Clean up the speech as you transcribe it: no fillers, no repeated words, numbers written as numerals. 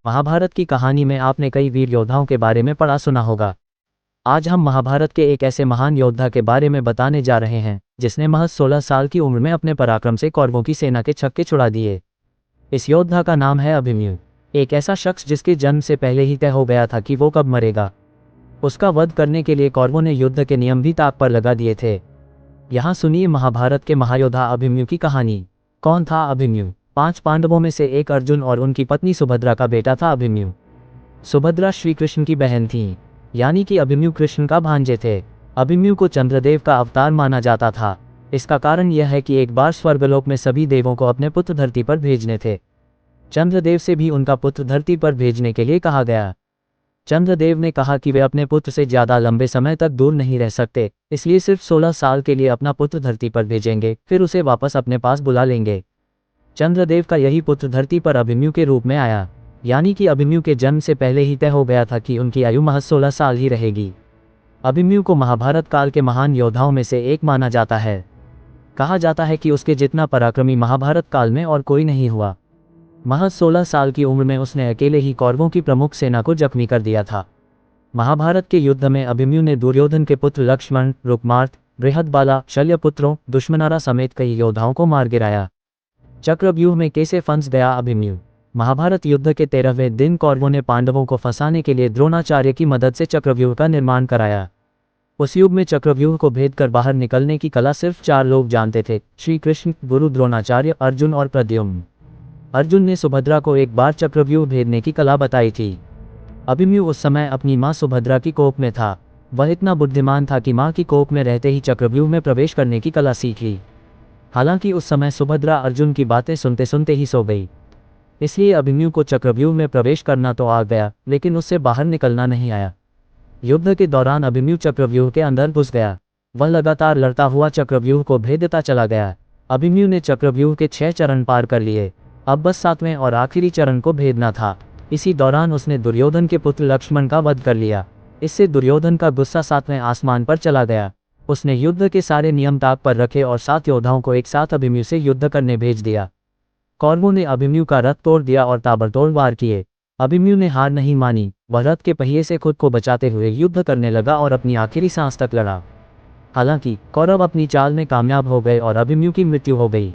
महाभारत की कहानी में आपने कई वीर योद्धाओं के बारे में पढ़ा सुना होगा। आज हम महाभारत के एक ऐसे महान योद्धा के बारे में बताने जा रहे हैं जिसने महज 16 साल की उम्र में अपने पराक्रम से कौरवों की सेना के छक्के छुड़ा दिए। इस योद्धा का नाम है अभिमन्यु, एक ऐसा शख्स जिसके जन्म से पहले ही तय हो गया था कि वो कब मरेगा। उसका वध करने के लिए कौरवों ने युद्ध के नियम भी ताक पर लगा दिए थे। यहाँ सुनिए महाभारत के महायोद्धा अभिमन्यु की कहानी। कौन था अभिमन्यु? 5 पांडवों में से एक अर्जुन और उनकी पत्नी सुभद्रा का बेटा था अभिमन्यु। सुभद्रा श्री कृष्ण की बहन थीं, यानी कि अभिमन्यु कृष्ण का भांजे थे। अभिमन्यु को चंद्रदेव का अवतार माना जाता था। इसका कारण यह है कि एक बार स्वर्गलोक में सभी देवों को अपने पुत्र धरती पर भेजने थे। चंद्रदेव से भी उनका पुत्र धरती पर भेजने के लिए कहा गया। चंद्रदेव ने कहा कि वे अपने पुत्र से ज्यादा लंबे समय तक दूर नहीं रह सकते, इसलिए सिर्फ 16 साल के लिए अपना पुत्र धरती पर भेजेंगे, फिर उसे वापस अपने पास बुला लेंगे। चंद्रदेव का यही पुत्र धरती पर अभिमन्यु के रूप में आया, यानी कि अभिमन्यु के जन्म से पहले ही तय हो गया था कि उनकी आयु महज 16 साल ही रहेगी। अभिमन्यु को महाभारत काल के महान योद्धाओं में से एक माना जाता है। कहा जाता है कि उसके जितना पराक्रमी महाभारत काल में और कोई नहीं हुआ। महज 16 साल की उम्र में उसने अकेले ही कौरवों की प्रमुख सेना को जख्मी कर दिया था। महाभारत के युद्ध में अभिमन्यु ने दुर्योधन के पुत्र लक्ष्मण, रुकमार्त, बृहदबाला, शल्यपुत्रों, दुश्मनारा समेत कई योद्धाओं को मार गिराया। चक्रव्यूह में कैसे फंस गया अभिमन्यु? महाभारत युद्ध के 13वें दिन कौरवों ने पांडवों को फंसाने के लिए द्रोणाचार्य की मदद से चक्रव्यूह का निर्माण कराया। उस युग में चक्रव्यूह को भेद कर बाहर निकलने की कला सिर्फ 4 लोग जानते थे: श्री कृष्ण, गुरु द्रोणाचार्य, अर्जुन और प्रद्युम्न। अर्जुन ने सुभद्रा को एक बार चक्रव्यूह भेदने की कला बताई थी। अभिमन्यु उस समय अपनी मां सुभद्रा की कोख में था। वह इतना बुद्धिमान था कि मां की कोख में रहते ही चक्रव्यूह में प्रवेश करने की कला सीख ली। हालांकि उस समय सुभद्रा अर्जुन की बातें सुनते सुनते ही सो गई, इसलिए अभिमन्यु को चक्रव्यूह में प्रवेश करना तो आ गया, लेकिन उससे बाहर निकलना नहीं आया। युद्ध के दौरान अभिमन्यु चक्रव्यूह के अंदर घुस गया। वह लगातार लड़ता हुआ चक्रव्यूह को भेदता चला गया। अभिमन्यु ने चक्रव्यूह के 6 चरण पार कर लिए। अब बस 7वें और आखिरी चरण को भेदना था। इसी दौरान उसने दुर्योधन के पुत्र लक्ष्मण का वध कर लिया। इससे दुर्योधन का गुस्सा 7वें आसमान पर चला गया। उसने युद्ध के सारे नियम ताक पर रखे और 7 योद्धाओं को एक साथ अभिमन्यु से युद्ध करने भेज दिया। कौरवों ने अभिमन्यु का रथ तोड़ दिया और ताबड़तोड़ वार किए। अभिमन्यु ने हार नहीं मानी। वह रथ के पहिए से खुद को बचाते हुए युद्ध करने लगा और अपनी आखिरी सांस तक लड़ा। हालांकि कौरव अपनी चाल में कामयाब हो गए और अभिमन्यु की मृत्यु हो गई।